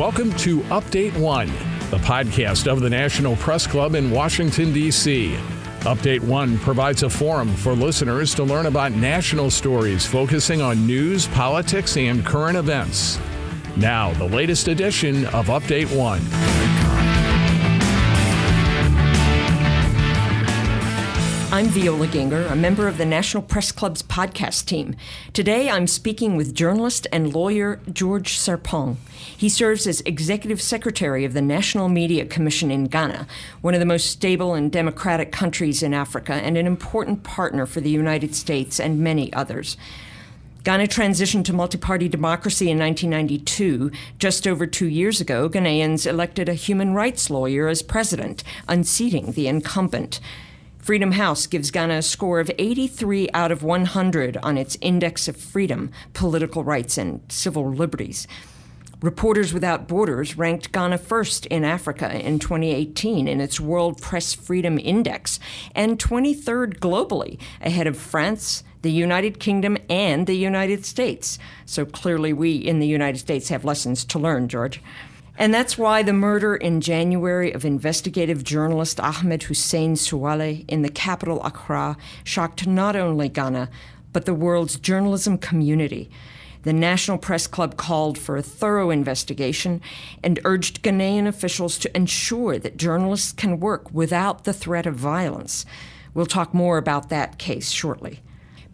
Welcome to Update One, the podcast of the National Press Club in Washington, D.C. Update One provides a forum for listeners to learn about national stories focusing on news, politics, and current events. Now, the latest edition of Update One. I'm Viola Gienger, a member of the National Press Club's podcast team. Today, I'm speaking with journalist and lawyer George Sarpong. He serves as executive secretary of the National Media Commission in Ghana, one of the most stable and democratic countries in Africa, and an important partner for the United States and many others. Ghana transitioned to multi-party democracy in 1992. Just over 2 years ago, Ghanaians elected a human rights lawyer as president, unseating the incumbent. Freedom House gives Ghana a score of 83 out of 100 on its Index of Freedom, Political Rights, and Civil Liberties. Reporters Without Borders ranked Ghana first in Africa in 2018 in its World Press Freedom Index, and 23rd globally, ahead of France, the United Kingdom, and the United States. So clearly we in the United States have lessons to learn, George. And that's why the murder in January of investigative journalist Ahmed Hussein Suale in the capital Accra shocked not only Ghana, but the world's journalism community. The National Press Club called for a thorough investigation and urged Ghanaian officials to ensure that journalists can work without the threat of violence. We'll talk more about that case shortly.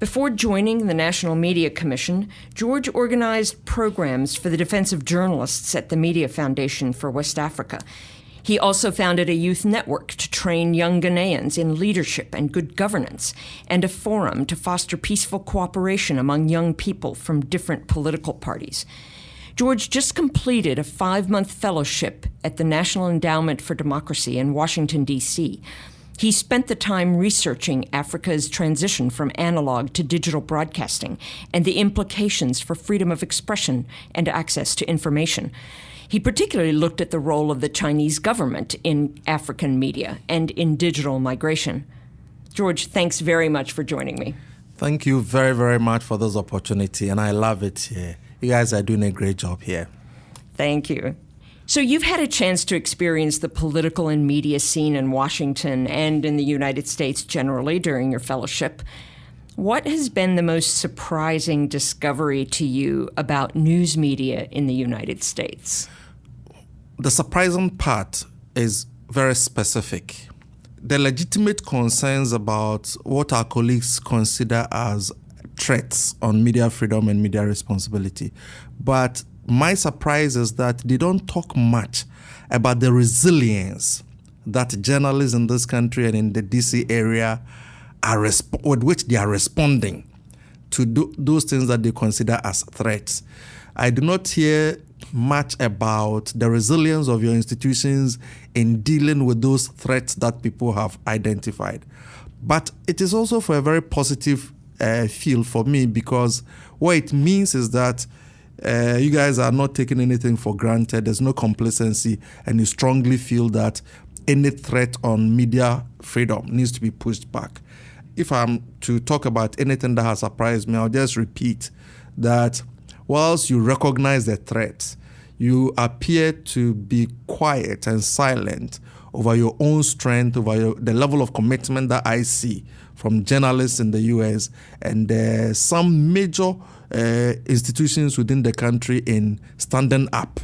Before joining the National Media Commission, George organized programs for the defense of journalists at the Media Foundation for West Africa. He also founded a youth network to train young Ghanaians in leadership and good governance, and a forum to foster peaceful cooperation among young people from different political parties. George just completed a 5-month fellowship at the National Endowment for Democracy in Washington, D.C. He spent the time researching Africa's transition from analog to digital broadcasting and the implications for freedom of expression and access to information. He particularly looked at the role of the Chinese government in African media and in digital migration. George, thanks very much for joining me. Thank you very, very much for this opportunity, and I love it here. You guys are doing a great job here. Thank you. So you've had a chance to experience the political and media scene in Washington and in the United States generally during your fellowship. What has been the most surprising discovery to you about news media in the United States? The surprising part is very specific. The legitimate concerns about what our colleagues consider as threats on media freedom and media responsibility. But my surprise is that they don't talk much about the resilience that journalists in this country and in the DC area are with which they are responding to those things that they consider as threats. I do not hear much about the resilience of your institutions in dealing with those threats that people have identified. But it is also for a very positive feel for me, because what it means is that you guys are not taking anything for granted. There's no complacency, and you strongly feel that any threat on media freedom needs to be pushed back. If I'm to talk about anything that has surprised me, I'll just repeat that whilst you recognize the threats, you appear to be quiet and silent over your own strength, over the level of commitment that I see from journalists in the U.S. and some major institutions within the country in standing up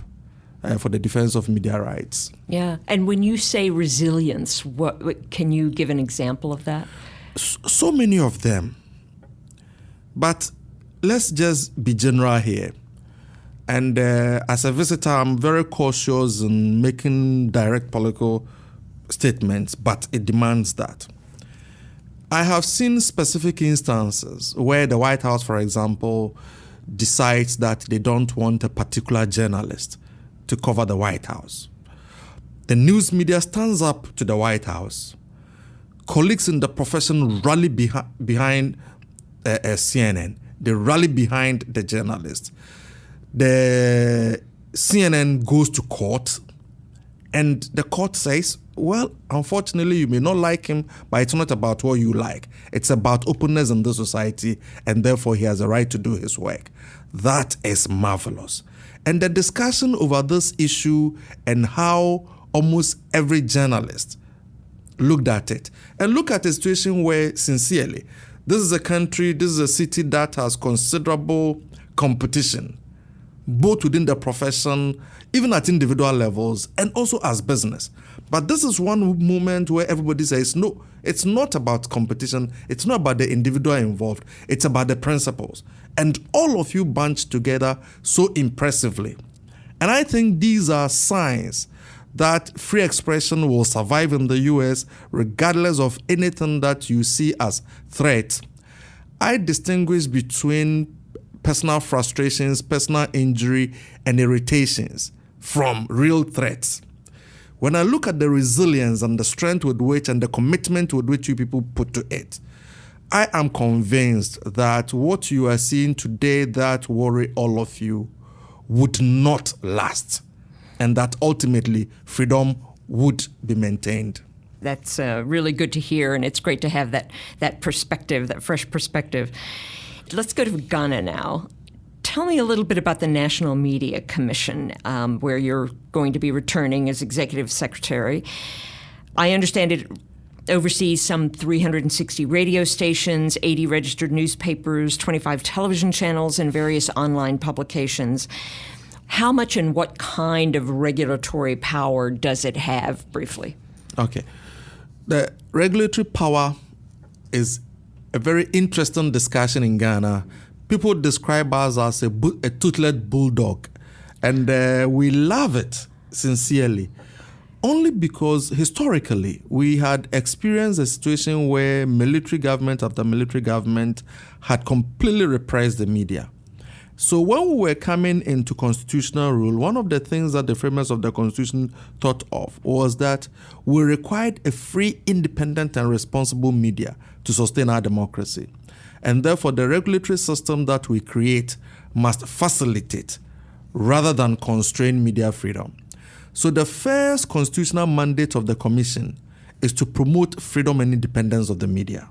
for the defense of media rights. Yeah. And when you say resilience, what can you give an example of that? So many of them. But let's just be general here. And as a visitor, I'm very cautious in making direct political statements, but it demands that. I have seen specific instances where the White House, for example, decides that they don't want a particular journalist to cover the White House. The news media stands up to the White House. Colleagues in the profession rally behind CNN. They rally behind the journalist. The CNN goes to court, and the court says, well, unfortunately, you may not like him, but it's not about what you like. It's about openness in the society, and therefore he has a right to do his work. That is marvelous. And the discussion over this issue and how almost every journalist looked at it, and look at a situation where, sincerely, this is a country, this is a city that has considerable competition, both within the profession, even at individual levels, and also as business. But this is one moment where everybody says, no, it's not about competition, it's not about the individual involved, it's about the principles. And all of you bunched together so impressively. And I think these are signs that free expression will survive in the US regardless of anything that you see as threat. I distinguish between personal frustrations, personal injury, and irritations from real threats. When I look at the resilience and the strength with which and the commitment with which you people put to it, I am convinced that what you are seeing today that worry all of you would not last, and that ultimately freedom would be maintained. That's really good to hear, and it's great to have that perspective, that fresh perspective. Let's go to Ghana now. Tell me a little bit about the National Media Commission, where you're going to be returning as Executive Secretary. I understand it oversees some 360 radio stations, 80 registered newspapers, 25 television channels, and various online publications. How much and what kind of regulatory power does it have, briefly? Okay. The regulatory power is a very interesting discussion in Ghana. People describe us as a toothless bulldog, and we love it sincerely, only because historically we had experienced a situation where military government after military government had completely repressed the media. So when we were coming into constitutional rule, one of the things that the framers of the Constitution thought of was that we required a free, independent, and responsible media to sustain our democracy. And therefore, the regulatory system that we create must facilitate rather than constrain media freedom. So the first constitutional mandate of the Commission is to promote freedom and independence of the media.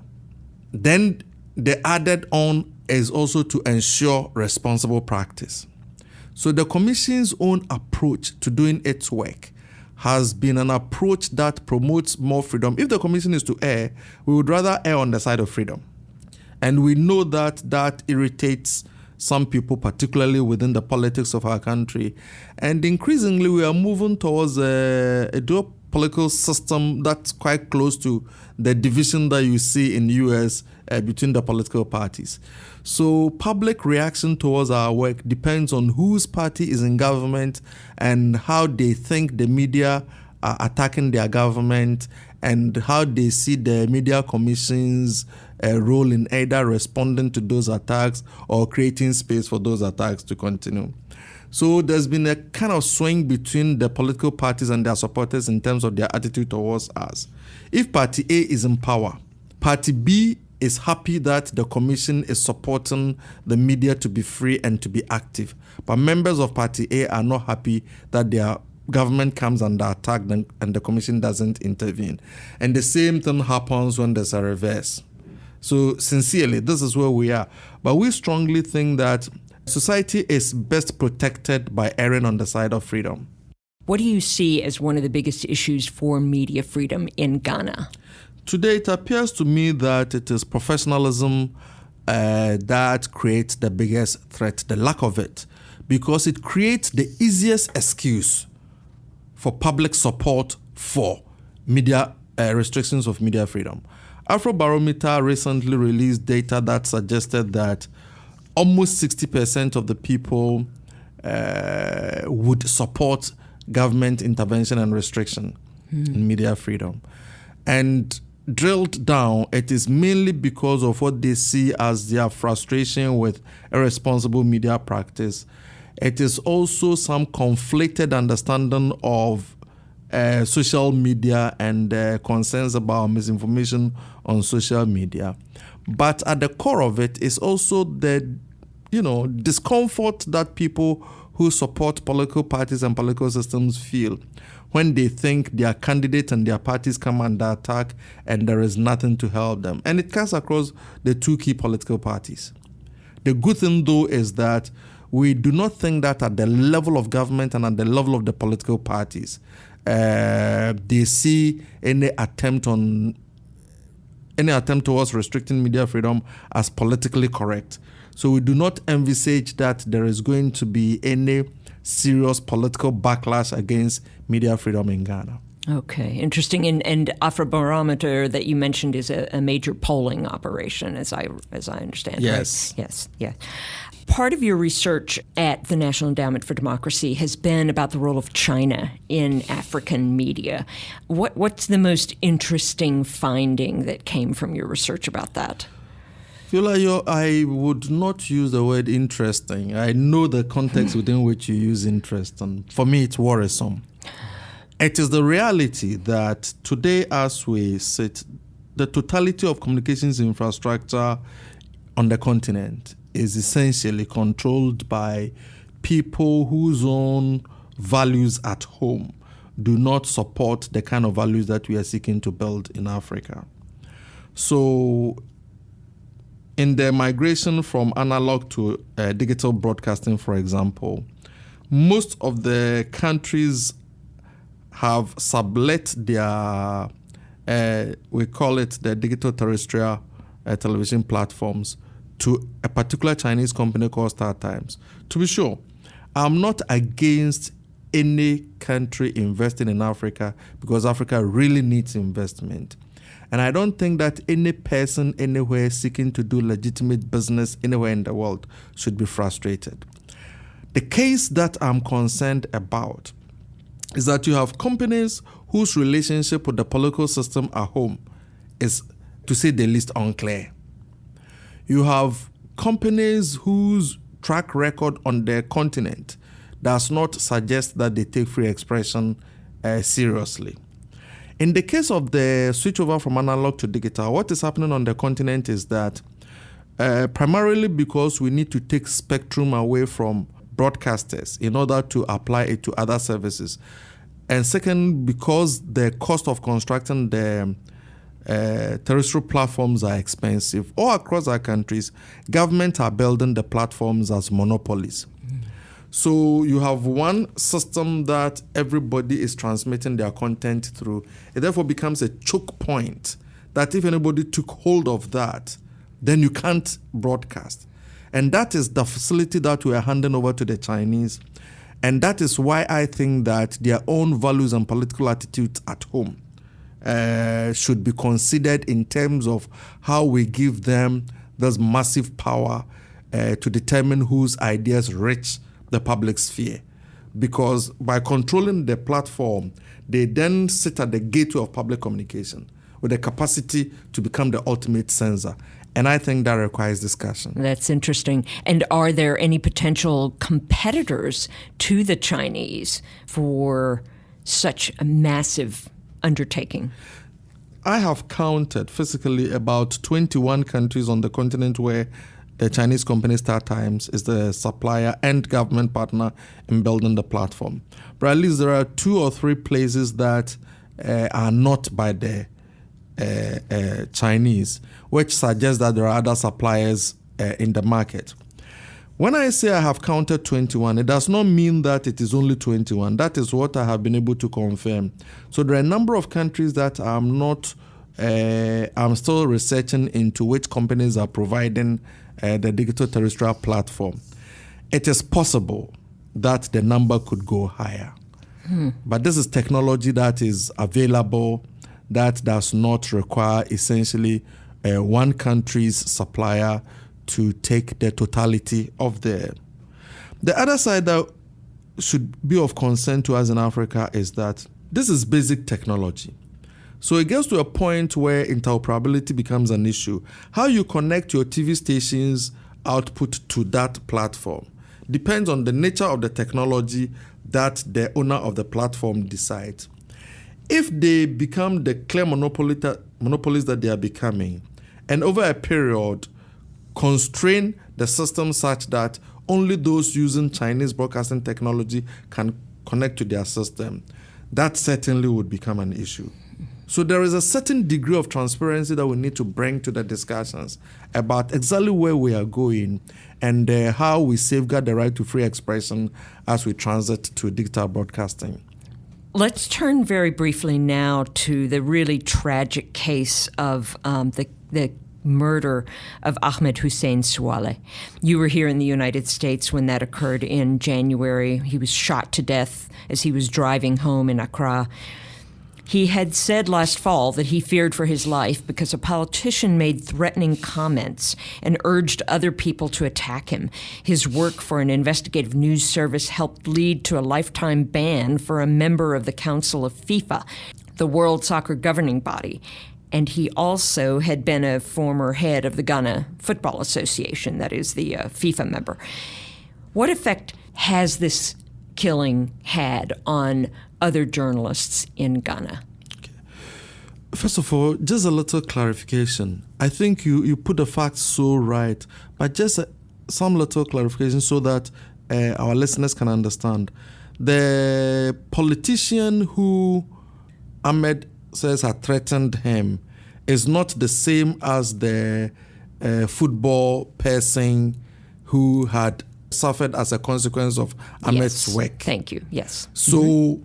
Then the added on is also to ensure responsible practice. So the Commission's own approach to doing its work has been an approach that promotes more freedom. If the Commission is to err, we would rather err on the side of freedom. And we know that that irritates some people, particularly within the politics of our country. And increasingly, we are moving towards a dual political system that's quite close to the division that you see in the US between the political parties. So public reaction towards our work depends on whose party is in government and how they think the media are attacking their government and how they see the media commission's role in either responding to those attacks or creating space for those attacks to continue. So there's been a kind of swing between the political parties and their supporters in terms of their attitude towards us. If Party A is in power, Party B is happy that the Commission is supporting the media to be free and to be active. But members of Party A are not happy that their government comes under attack and the Commission doesn't intervene. And the same thing happens when there's a reverse. So sincerely, this is where we are. But we strongly think that society is best protected by erring on the side of freedom. What do you see as one of the biggest issues for media freedom in Ghana? Today, it appears to me that it is professionalism that creates the biggest threat, the lack of it, because it creates the easiest excuse for public support for media restrictions of media freedom. Afrobarometer recently released data that suggested that almost 60% of the people would support government intervention and restriction in media freedom. And drilled down, it is mainly because of what they see as their frustration with irresponsible media practice. It is also some conflicted understanding of social media and concerns about misinformation on social media. But at the core of it is also the discomfort that people who support political parties and political systems feel when they think their candidate and their parties come under attack and there is nothing to help them. And it cuts across the two key political parties. The good thing, though, is that we do not think that at the level of government and at the level of the political parties, they see any attempt towards restricting media freedom as politically correct. So we do not envisage that there is going to be any serious political backlash against media freedom in Ghana. Okay, interesting. And Afrobarometer that you mentioned is a major polling operation, as I understand. Yes. Right? Yes. Part of your research at the National Endowment for Democracy has been about the role of China in African media. What's the most interesting finding that came from your research about that? Viola, I would not use the word interesting. I know the context within which you use interest, and for me it's worrisome. It is the reality that today, as we sit, the totality of communications infrastructure on the continent is essentially controlled by people whose own values at home do not support the kind of values that we are seeking to build in Africa. So, in the migration from analog to digital broadcasting, for example, most of the countries have sublet their, we call it the digital terrestrial television platforms to a particular Chinese company called StarTimes. To be sure, I'm not against any country investing in Africa because Africa really needs investment. And I don't think that any person anywhere seeking to do legitimate business anywhere in the world should be frustrated. The case that I'm concerned about is that you have companies whose relationship with the political system at home is, to say the least, unclear. You have companies whose track record on their continent does not suggest that they take free expression seriously. In the case of the switchover from analog to digital, what is happening on the continent is that primarily because we need to take spectrum away from broadcasters in order to apply it to other services. And second, because the cost of constructing the terrestrial platforms are expensive. All across our countries, governments are building the platforms as monopolies. So you have one system that everybody is transmitting their content through. It therefore becomes a choke point that if anybody took hold of that, then you can't broadcast. And that is the facility that we are handing over to the Chinese. And that is why I think that their own values and political attitudes at home should be considered in terms of how we give them this massive power to determine whose ideas reach the public sphere. Because by controlling the platform, they then sit at the gateway of public communication with the capacity to become the ultimate censor. And I think that requires discussion. That's interesting. And are there any potential competitors to the Chinese for such a massive undertaking? I have counted physically about 21 countries on the continent where the Chinese company StarTimes is the supplier and government partner in building the platform. But at least there are 2 or 3 places that are not by the Chinese, which suggests that there are other suppliers in the market. When I say I have counted 21, it does not mean that it is only 21. That is what I have been able to confirm. So there are a number of countries that I'm still researching into which companies are providing the digital terrestrial platform. It is possible that the number could go higher. But this is technology that is available that does not require essentially one country's supplier to take the totality of the other side that should be of concern to us in Africa is that this is basic technology. So it gets to a point where interoperability becomes an issue. How you connect your TV station's output to that platform depends on the nature of the technology that the owner of the platform decides. If they become the clear monopolies that they are becoming, and over a period constrain the system such that only those using Chinese broadcasting technology can connect to their system, that certainly would become an issue. So there is a certain degree of transparency that we need to bring to the discussions about exactly where we are going and how we safeguard the right to free expression as we transit to digital broadcasting. Let's turn very briefly now to the really tragic case of the murder of Ahmed Hussein Suale. You were here in the United States when that occurred in January. He was shot to death as he was driving home in Accra. He had said last fall that he feared for his life because a politician made threatening comments and urged other people to attack him. His work for an investigative news service helped lead to a lifetime ban for a member of the Council of FIFA, the World Soccer governing body. And he also had been a former head of the Ghana Football Association, that is the FIFA member. What effect has this killing had on other journalists in Ghana? Okay. First of all, just a little clarification. I think you put the facts so right, but just some little clarification so that our listeners can understand. The politician who Ahmed says had threatened him is not the same as the football person who had suffered as a consequence of Ahmed's work. Thank you. Yes. So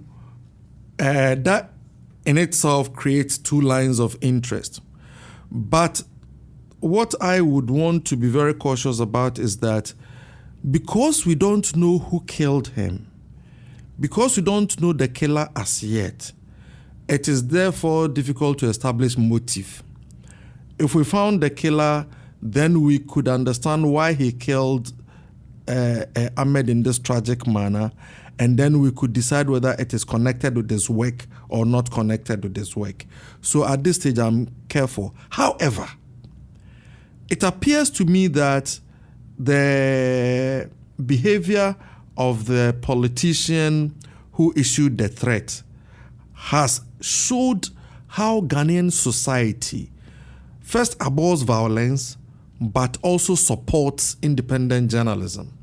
that in itself creates two lines of interest. But what I would want to be very cautious about is that because we don't know who killed him, because we don't know the killer as yet, it is therefore difficult to establish motive. If we found the killer, then we could understand why he killed Ahmed in this tragic manner, and then we could decide whether it is connected with his work or not connected with his work. So at this stage, I'm careful. However, it appears to me that the behavior of the politician who issued the threat has showed how Ghanaian society first abhors violence, but also supports independent journalism.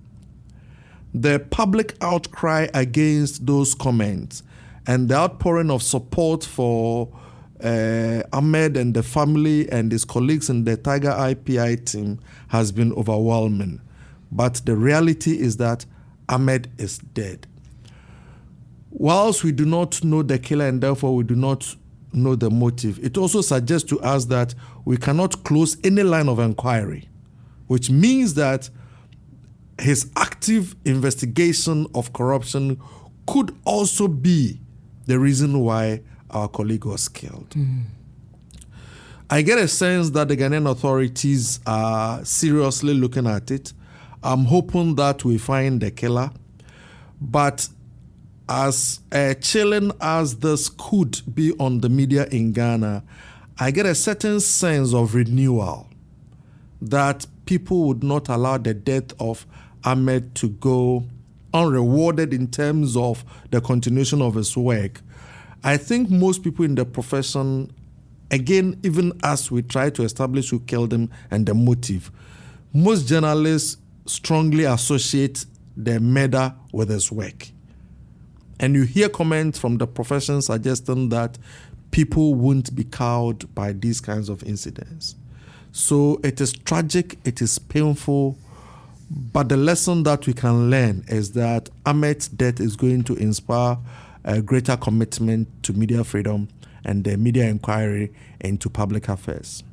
The public outcry against those comments and the outpouring of support for Ahmed and the family and his colleagues in the Tiger IPI team has been overwhelming. But the reality is that Ahmed is dead. Whilst we do not know the killer and therefore we do not know the motive, it also suggests to us that we cannot close any line of inquiry, which means that his active investigation of corruption could also be the reason why our colleague was killed. Mm-hmm. I get a sense that the Ghanaian authorities are seriously looking at it. I'm hoping that we find the killer. But as chilling as this could be on the media in Ghana, I get a certain sense of renewal that people would not allow the death of Ahmed to go unrewarded in terms of the continuation of his work. I think most people in the profession, again, even as we try to establish who killed him and the motive, most journalists strongly associate the murder with his work. And you hear comments from the profession suggesting that people won't be cowed by these kinds of incidents. So it is tragic, it is painful, but the lesson that we can learn is that Ahmed's death is going to inspire a greater commitment to media freedom and the media inquiry into public affairs.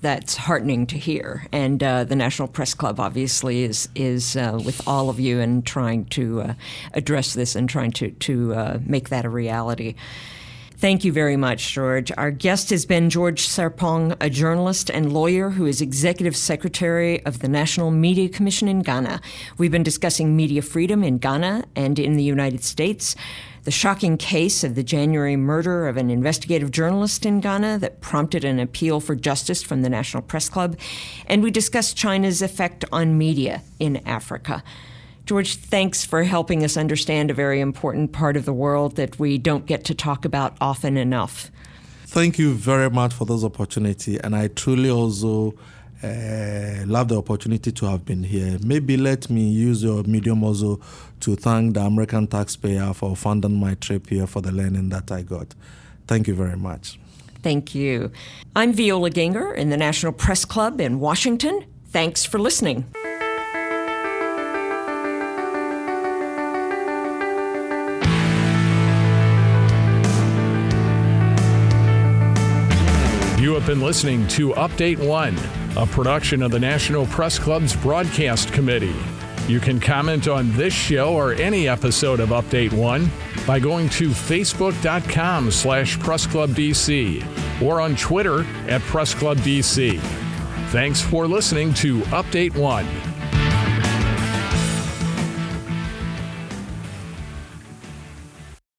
That's heartening to hear. And the National Press Club obviously is with all of you in trying to address this and trying to make that a reality. Thank you very much, George. Our guest has been George Sarpong, a journalist and lawyer who is Executive Secretary of the National Media Commission in Ghana. We've been discussing media freedom in Ghana and in the United States, the shocking case of the January murder of an investigative journalist in Ghana that prompted an appeal for justice from the National Press Club, and we discussed China's effect on media in Africa. George, thanks for helping us understand a very important part of the world that we don't get to talk about often enough. Thank you very much for this opportunity, and I truly also Love the opportunity to have been here. Maybe let me use your medium also to thank the American taxpayer for funding my trip here for the learning that I got. Thank you very much. Thank you. I'm Viola Gienger in the National Press Club in Washington. Thanks for listening. You have been listening to Update One, a production of the National Press Club's Broadcast Committee. You can comment on this show or any episode of Update One by going to facebook.com/PressClubDC or on Twitter @PressClubDC. Thanks for listening to Update One.